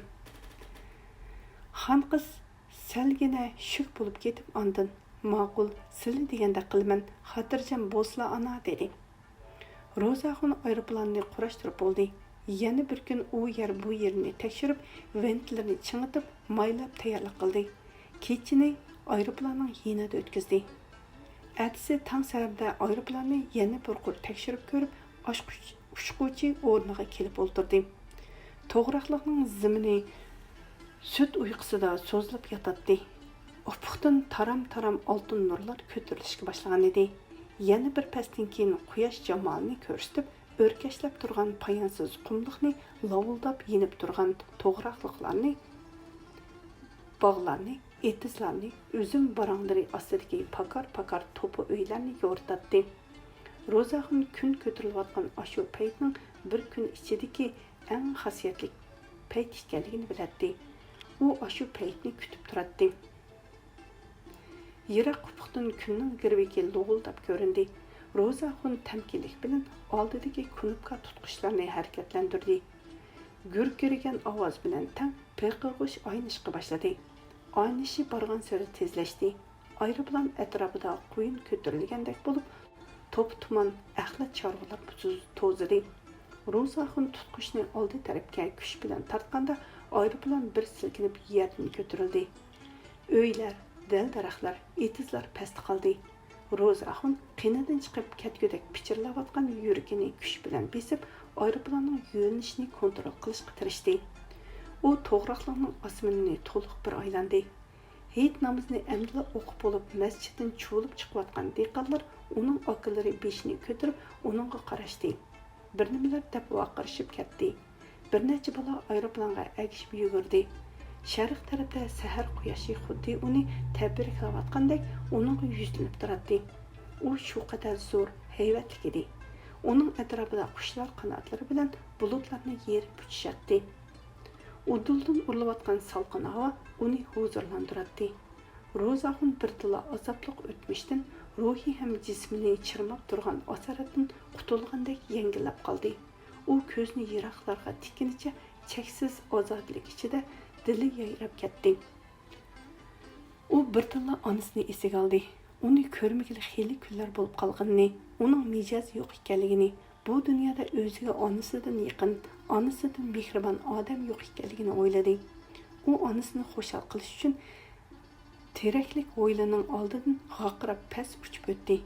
Хан қыз сәлгене шүк болып кетіп андын. Мақұл, сілі дегенде қылмен, хатыржан босла ана деді. Роза хан айрыпланны құраштырып болды. Яны бір күн у ер bu yerini tekşirip, ventlerini çıngıtıp, maylap tayarlıq qıldı. Keçini ayrıplanın yenide ötküzdi. Әтісі таң сәрімді айрыпланны яны bir qur tekşirip körüp, uçquçi ornağa kelip oldurdu. Toğraqlığının zimini Süt uykusida sozulup yatatdı. Ufuktan taram-taram altın nurlar kötürülüşke başlagan edi. Yana bir pasdan keyin quyosh jamolini ko'rsatib, o'rkashlab turgan payansiz qumliqni lovuldab yenib turgan to'g'raqliqlarni, bog'larni, etizlarni, uzum baranglari ostidagi pakar-pakar to'pi uylarni yo'rtatdi. Ro'zaxon kun ko'tarilayotgan ashu paytning bir kun ichidagi eng xosiyatli payt ekanligini biladi. U aşu paytni kütüp turatdı. Yirak ufukdan kunning girveki loğuldab göründü. Rozaxon temkinlik bilan oldidagi kunupka tutqishlarini harakatlantirdi. Gürkirigen ovoz bilan tang payqirg'ish aynishqa boshladi. Aynishi borgan sari tezlashdi. Ayroplan atrofida quyun ko'tarilgandek bo'lib, to'p-tuman axlat chorg'ular to'zidi. Rozaxon tutqishni oldi tarafga kuch bilan tortganda ayroplan bir silkinib yerdan ko'tarildi. Uylar, dal-daraxtlar, etizlar pastga qoldi. Rozaxon qinidan chiqib ketgudek pichirlayotgan yuragini kuch bilan besib, ayroplanning yo'nalishini kontrol qilishga tirishdi. U to'g'raqlarning osmonini to'liq bir aylandi. Heyit namozini amdila o'qib bo'lib, masjiddan chuvilib chiqayotgan dehqonlar uning akillari beshini ko'tarib, uningga qarashdi. Bir nimalar deb vaqirishib ketdi. Bir necha bola ayroplanga agishib yugurdi. Sharq tarafda sahar quyoshi xuddi uni tabriklayotgandek uningga yuzlanib turardi. U shu qadar zo'r, hayvatli edi. Uning atrofida qushlar qanotlari bilan bulutlarni yerib uchishatdi. Uduldan urilayotgan salqin havo uni huzurlantirardi. Rozaxon bir tilla azobliq o'tmishdan ruhiy ham jismini chirmab turgan asaratdan qutulgandek yengillab qoldi. U ko'zni yiroqlarga tikinicha cheksiz ozodlik ichida dili yayrab ketdi. U bir tilla onasini esiga oldi. Uni ko'rmagili xeyli kunlar bo'lib qolganini, uning mijozi yo'q ekanligini, bu dunyoda o'ziga onasidan yaqin, onasidan mehribon odam yo'q ekanligini o'yladi. U onasini xushal qilish uchun teraklik o'ylining oldidan g'aqirab past uchib o'tdi.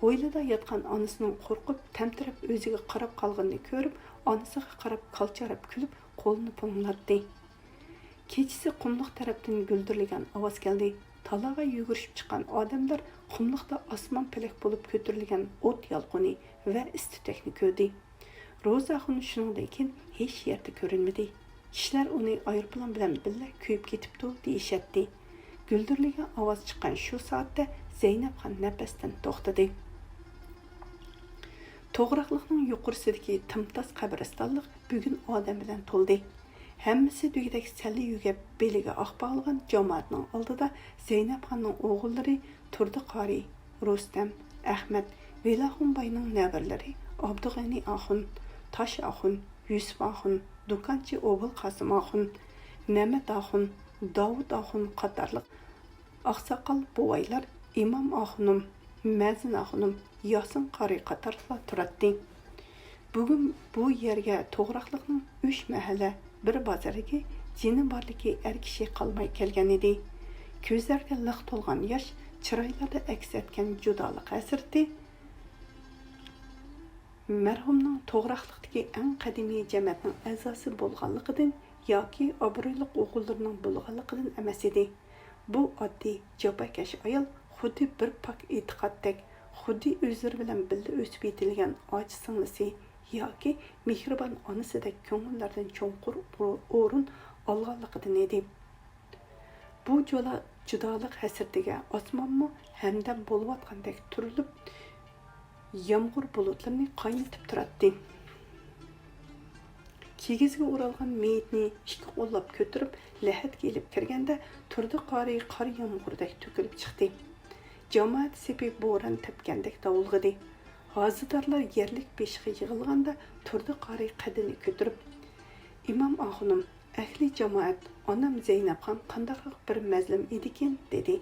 O'ylida yotgan onasining qo'rqib, tamtirab o'ziga qarab qolganini ko'rib, onasiga qarab qalcharab kulib, qo'lini po'nglatdi. Kechisi qumliq tarafdan guldirilgan ovoz keldi. Talaga yugurishib chiqqan odamlar qumliqda osmon palak bo'lib ko'tarilgan o't yolqini va istitakni ko'rdi. Rozaxon shuningdan keyin hech yerda ko'rinmadi. Kishilar uni ayroplan bilan birga kuyib ketibdi deyishatdi. Guldirilgan ovoz chiqqan shu soatda Zaynabxon nafasdan to'xtadi. To'g'raqliqning yuqorisidagi timtas qabristonlik bugun odam bilan to'ldi. Hammasi degidek sәлli yüge beliga aq bağlagan cemaatning oldida Zeynep xonning o'g'illari Turdi qori, Rustam, Ahmad, Velaxunbayning nabirlari Abdug'ani axun, Tosh axun, Yusuf axun, do'konchi O'g'il Qasim axun, Namat axun, Davud axun qatorliq oqsoqol buvaylar, Imom axunim, Mazin axunim, Yosin qori qatorliqlar turadi. Bugun bu yerga to'g'raqliqning 3 mahalla bir bozoriga jini borligi er kishi qolmay kelgan edi. Ko'zlarga liq to'lgan yosh, chiroylarda aks etgan judolik asirdi. Marhumning to'g'raqliqdagi eng qadimiy jamoatning a'zosi bo'lganligidan yoki obro'li o'g'illarining bo'lganligidan emas edi. Bu oddiy jabakash ayol xuddi bir pak e'tiqoddek, xuddi o'zlari bilan birga o'sib yetilgan ojiz singlisi yoki mehribon onasidek ko'ngillardan cho'nqur o'rin olganligidan edi. Bu judolik hasratiga osmonmi hamdam bo'layotgandek turilib, yomg'ir bulutlarini qaynatib turadi. Kigizga o'ralgan meyitni ikki qo'llab ko'tarib, lahat kelib kirganda Turdi qori qor yomg'irdak to'kilib chiqdi. Jamoat sepi bo'ron tepgandek davulg'idi. G'azidorlar yerlik beshiga yig'ilganda Turdi qori qadini ko'tarib, "Imom axunim, ahli jamoat, onam Zeynabxon qandaq bir mazlum edikin" dedi.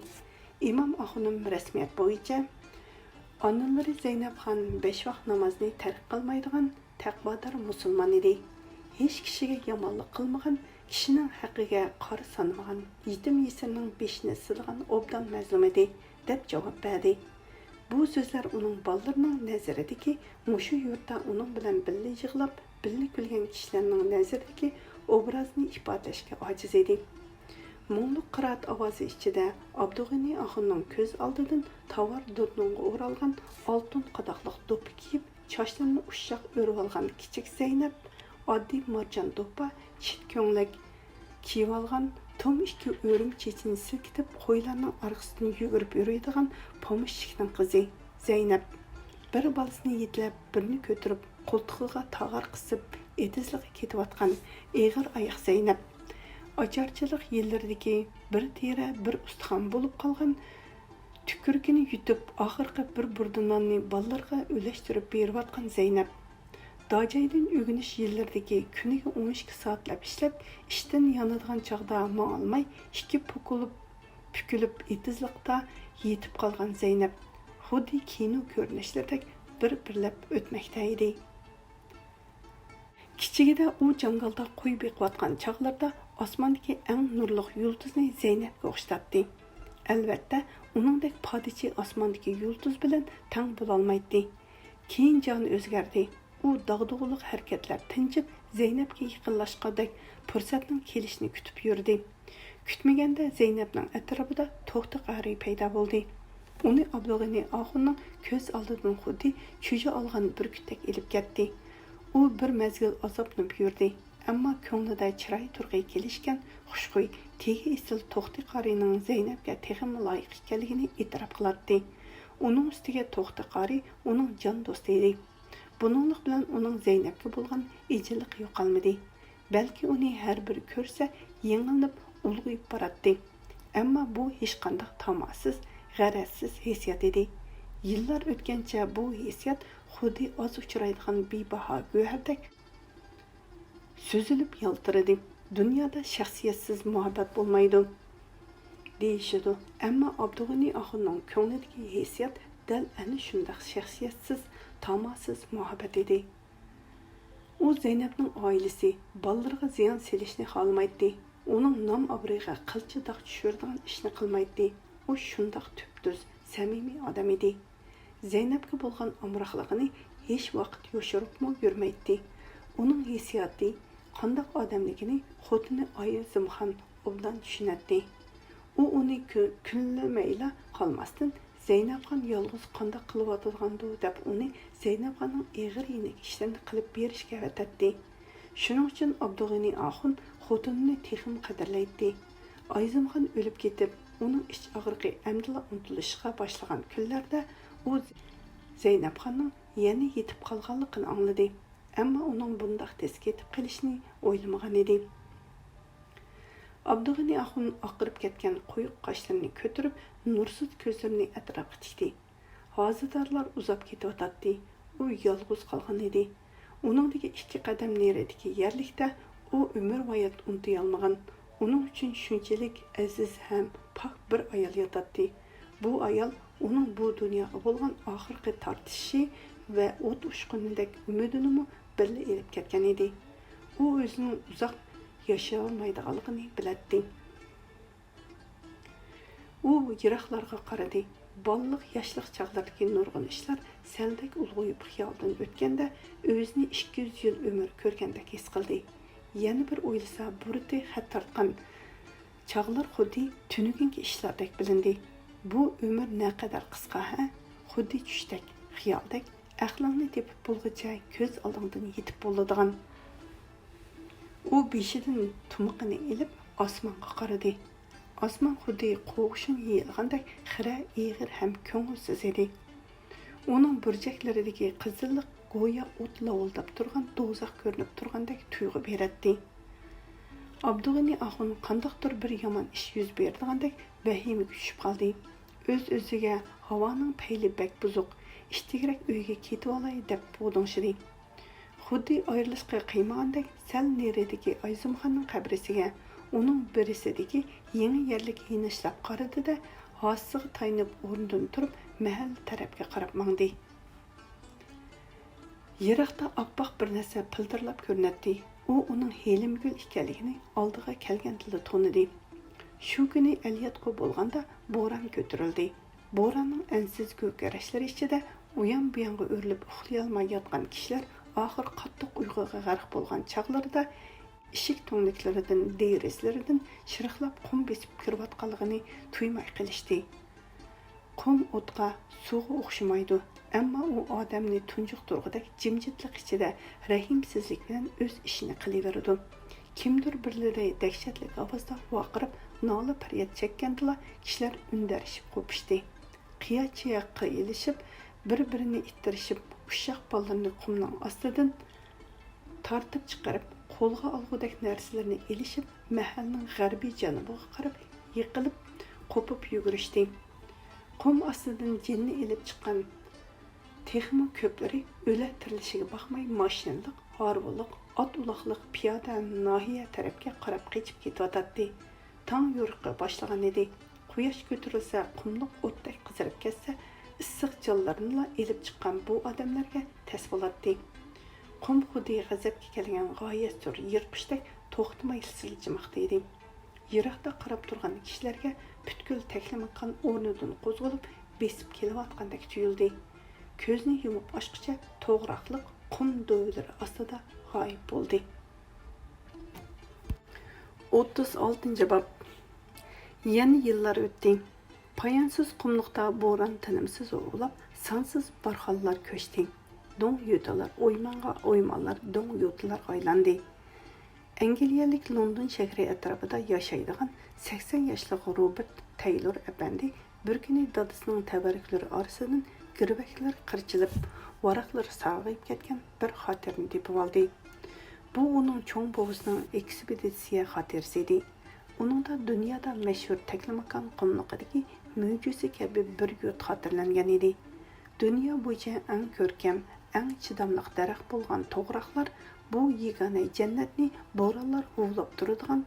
Imom axunim rasmiyat bo'yicha onalari Zeynabxon 5 vaqt namozni tark qilmaydigan taqvodor musulmon edi. Hech kishiga yomonlik qilmagan, kishining haqqiga qora sanmagan, yetim yesirning beshini silgan obdan mazlum edi, deb javob berdi. Bu so'zlar uning bolalarining nazaridagi mushu yurtda uning bilan birga yig'lab, birga kulgan kishilarning nazaridagi obrazni ifodalashga ojiz edi. Mungluq qiroat ovozi ichida Abdug'ani axunning ko'z oldidan tovar durnunga o'ralgan oltin qadoqliq do'ppi kiyib, sochlarini ushshaq o'rib olgan kichik Zeynab, oddiy marjon do'ppa, chit ko'nglik kiyib olgan, tom ikki o'rim chechini silkitib, qo'ylarning orqasidan yugurib yuradigan pomishchikning qizi Zeynab. Bir bolasini yetlab, birini ko'tarib, qo'ltig'iga tog'ar qisib, etizliga ketayotgan eg'ir oyoq Zeynab. Ocharchilik yillardagi bir teri, bir ustixon bo'lib qolgan, tükürkini yutib, oxirgi bir burdunonni bolalarga ulashtirib berayotgan Zeynab. Dajaydan o'g'inish yillardagi kuniga 12 soatlab ishlab, ishdan yonadigan chog'da ma'olmay, ikki pukilib etizliqda yetib qolgan Zeynab. Xuddi kino ko'rinishlardek bir-birlab o'tmoqda edi. Kichigida u jangalda qo'y beqiyotgan chog'larda osmondagi eng nurli yulduzni Zeynabga o'xshatdi. Albatta, uningdek podichi osmondagi yulduz bilan teng bo'lolmaydi. Keyin joni o'zgardi. U dag'dug'liq harakatlar tinchib, Zeynabga yaqinlashgandek fursatning kelishini kutib yurdi. Kutmaganda Zeynabning atrofida to'xti qari paydo bo'ldi. Uni Abdug'ani axunning ko'z oldidan xuddi cho'ja olgan burkutdek ilib ketdi. U bir mezgil azoblanib yurdi, ammo ko'nglida chiroy turg'ay kelishgan xushxuy, tegi isil to'xti qarining Zeynabga texim loyiq ekanligini e'tirof qiladi. Uning ustiga to'xti qari uning jon do'sti edi. Buninglik bilan uning Zeynabga bo'lgan ijiliq yo'qolmadi. Balki uni har bir ko'rsa, yengilib, ulg'ayib boradi. Ammo bu hech qanday tamossiz, g'arazsiz hissiyot edi. Yillar o'tgancha bu hissiyot xuddi oz uchraydigan bebaho go'hardek so'zilib yaltiradi. Dunyoda shaxsiyatsiz muhabbat bo'lmaydi, deyishidi. Ammo Abdug'ani axunning ko'nglidagi hissiyot dal ana shunday shaxsiyatsiz, tamossiz muhabbat edi. U Zeynabning oilasi, bolalarga ziyon selishni xohlamaydi. Uning nom obro'yiga qilcha dog' tushiradigan ishni qilmaydi. U shunday tubtuz, samimiy odam edi. Zeynabga bo'lgan omroqligini hech vaqt yoshiribmi yurmaydi. Uning hissiyoti qanday odamligini xotini Oyizimxon obdan tushunadi. U uni kunlamayla qolmasdan Zeynabxon yolg'iz qanday qilyotgandi deb uni Zeynabxonning eg'ir yenik ishlarni qilib berishga vatadi. Shuning uchun Abdug'ani axun xotinini texim qadrlaydi. Oyizimxon o'lib ketib, uning ich og'riqi amdila unutilishga boshlagan kunlarda u Zeynabxonning yana yetib qolganligini angladi. Ammo uning bundoq tez ketib qolishini o'ylamagan edi. Abdug'ani Axun oqirib ketgan quyuq qoshlarini ko'tarib, nursiz ko'zlarini atrofga tikdi. Hozirlar uzab ketyotdi. U yolg'iz qolgan edi. Uningdagi 2 qadam neridagi yerlikda u umr vayot unuta olmagan. Uning uchun shunchalik aziz ham pok bir ayol yotadi. Bu ayol uning bu dunyoga bo'lgan oxirgi tortishi va o't ushqunidek umidini birga elib ketgan edi. U o'zining uzoq yashay olmaydiganligini biladi. U yiroqlarga qaradi. Balliq yoshlik chog'lardagi nurg'un ishlar saldek ulg'ayib xiyoldan o'tganda o'zini 200 yil umr ko'rgandek his qildi. Yana bir o'ylasa, buriti xat tortgan chog'lar xuddi tunugungi ishlardek bilindi. Bu umr naqadar qisqa, ha? Xuddi tushdek, xiyoldak, aqlingni tepib bo'lg'icha ko'z oldingdan yetib bo'ladigan. U beshidan tumuqini ilib osmonga qaradi. Osmon xuddi qo'g'ishin yeyilgandek xira, eg'ir ham ko'ngilsiz edi. Uning burjaklaridagi qizillik go'yo o't lovuldab turgan do'zax ko'rinib turgandek tuyg'u beradi. Abdug'ani Axun qandoqdir bir yomon ish yuz berdigandek vahimaga tushib qoldi. O'z-o'ziga havoning payli bak buzuq, ishtigirak uyga ketib olay deb bo'dingshidi. Xuddi ayrilishga qiymagandek sal neridagi Ayzumxonning qabrisiga uning birisidagi yangi yerlik yinishlab qaradi-da, hosiga taynib o'rnidan turib mahalla tarafga qarab mangdi. Yiroqda oppoq bir narsa pildirlab ko'rinadi. U uning helimgul ekanligini oldiga kelganda tonidi. Shu kuni Aliyatqa bo'lganda bo'ron ko'tarildi. Bo'ronning ansiz ko'karashlari ichida uyan bu yonga o'rilib uxlay olmay yotgan kishilar oxir qattiq uyquga g'arq bo'lgan chaqlarida ishik to'ngliklaridan, deraslaridan shiriqlab qum besib kirayotganligini tuymay qilishdi. Qum o'tqa, suvga o'xshamaydi, ammo u odamni tunjuq turg'idek jimjitlik ichida rahimsizlik bilan o'z ishini qilaverdi. Kimdir birlari dahshatli ovozda vaqirib, nola faryod chekkandila kishilar undarishib qo'pishdi. Qiya-chiyoqqa ilishib, bir-birini ittirishib, ushoq bolalarni qumning ostidan tortib chiqarib, qo'lga olgudek narsalarni ilishib, mahalning g'arbiy janubiga qarab yiqilib, qo'pib yugurishdi. Qum ostidan jinni ilib chiqqan texmo ko'plari o'la tirilishiga baxmay mashinalik, harvoliq, ot uloqliq piyoda nahiya tarafga qarab qechib ketyotdi. Tong yo'riqqa boshlagan edi. Quyosh ko'tarilsa, qumliq o'tdek qizarib ketsa, issiq jonlarni ilib chiqqan bu odamlarga tas bo'ladi. Qum xuddi g'azabga kelgan g'oyastur yirqishdek to'xtamay siljimoqda edi. Yiroqda qarab turgan kishilarga butkul taklimiqqan o'rnidan qo'zg'alib, besib kelayotgandek tuyuldi. Ko'zni yumib ochqicha to'g'roqliq qum do'ylari ostida g'oyib bo'ldi. 36 bob. Yana yillar o'tdi. Poyonsiz qumliqda bo'ron tinimsiz o'g'lab, sonsiz barxanlar ko'chdi. Dong yo'talar o'ymonlar dong yo'talar aylandi. Angliyalik London shahri atrofida yashaydigan 80 yoshli Robert Taylor apandi bir kuni dadasining tabarruklari orasidan girbaklar qirchilib, varaqlar sog'ayib ketgan bir xotirni tepib oldi. Bu uning cho'ng bovisining ekspeditsiya xotirasi edi. Uningda dunyoda mashhur taklimikan qumliqidagi mo'jiza kabi bir yurt xotirlangan edi. Dunyo bo'yicha eng ko'rkam, eng chidamli daraxt bo'lgan to'g'roqlar bu yegona jannatni bo'ronlar huvlab turadigan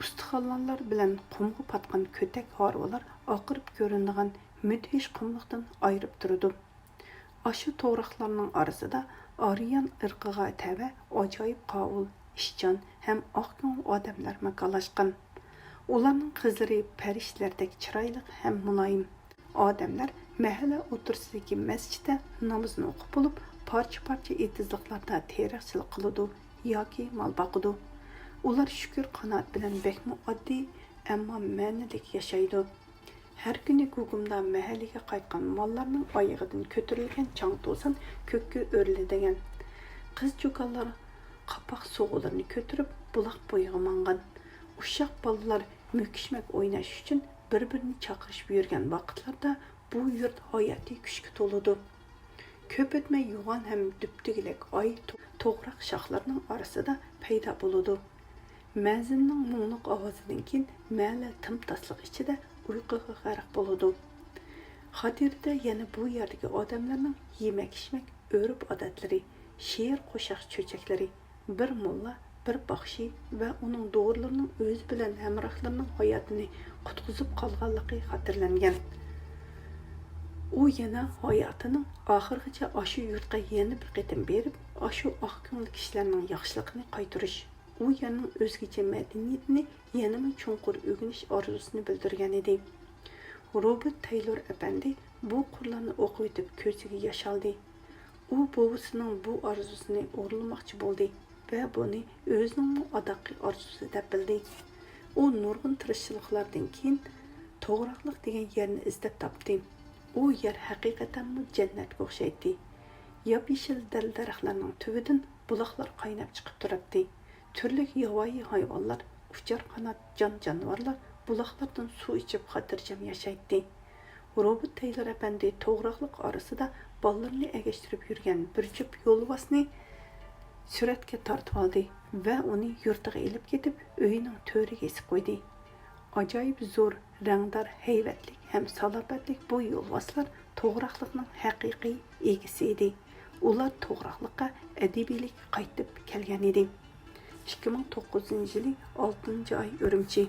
ustixonlar bilan qumga patgan ko'tak harvalar oqirib ko'rinadigan mudhish qumliqdan ayirib turadi. Ashu to'g'roqlarning orasida Aryan irqiga tava ajoyib qovul, ishchan ham oqko'ngil odamlar makalashgan. Ularning qizlari farishtalardek chiroyli ham muloyim. Odamlar mahalla o'tirsidagi masjidda namozni o'qib bo'lib, parcha-parcha etizliqlarda teriqchilik qiladi yoki mol boqadi. Ular shukr qanoat bilan bekmi oddiy, ammo ma'nilik yashaydi. Har kuni Gugumda mahallaga qaytgan mollarning oyog'idan ko'tarilgan chang to'san ko'kka o'riladigan. Qiz-cho'qonlar qapoq so'g'ularni ko'tarib buloq bo'yiga mangan. Uşaq bolalar mükişmek oynash uchun bir-birini chaqirishib yurgan vaqtlarda bu yurt hayatiy kuchga to'ladi. Ko'p o'tmay yo'g'on ham dubdigilak oy to'g'roq shoxlarning orasida paydo bo'ladi. Мәзіннің мұңлық авазыдан кейін мәлі тым таслық ішіде uyquga g'arq bo'ladi. Xotirada yana bu yerdagi odamlarning yemak-ichmak, örf-odatlari, she'r qo'shiq cho'chaklari, bir mulla, bir baxshi va uning doğrularının o'zi bilan hamrohlarining hayotini qutqizib qolganligi xotirlangan. U yana hayotining oxirigacha ashu yurtga yana bir qatim berib, ashu oq ko'ngil kishilarning yaxshiligini qaytarish, u yerning o'zgacha madaniyatini yanama chunqur o'rganish orzusini bildirgan edi. Robert Taylor apandi bu qurlarni o'qib o'tib ko'ziga yosh oldi. U buvisining bu orzusini o'rlamoqchi bo'ldi va buni o'zining adoqi orzusi deb bildi. U nurg'un tirishchiliklardan keyin to'g'rilik degan yerni izlab topdi. U yer haqiqatan jannatga o'xshaydi. Yop-yeshil daraxtlarning tubidan buloqlar qaynab chiqib turibdi. Turli yovvoyi hayvonlar, uchar qanot jonivorlar buloqlardan suv ichib xotirjam yashaydi. Robert Taylor apandi to'g'rilik orasida bollarni egashtirib yurgan bir jup yo'lbosni suratga tortib oldi va uni yurtiga ilib ketib, uyining to'riga esib qo'ydi. Ajoyib zo'r, rangdor, hayvatlik ham salobatlik bu yo'lboslar to'g'rilikning haqiqiy egisi edi. Ular to'g'rilikqa adabiylik qaytib kelgan edi. 2009 yili 6 oy Urumchi.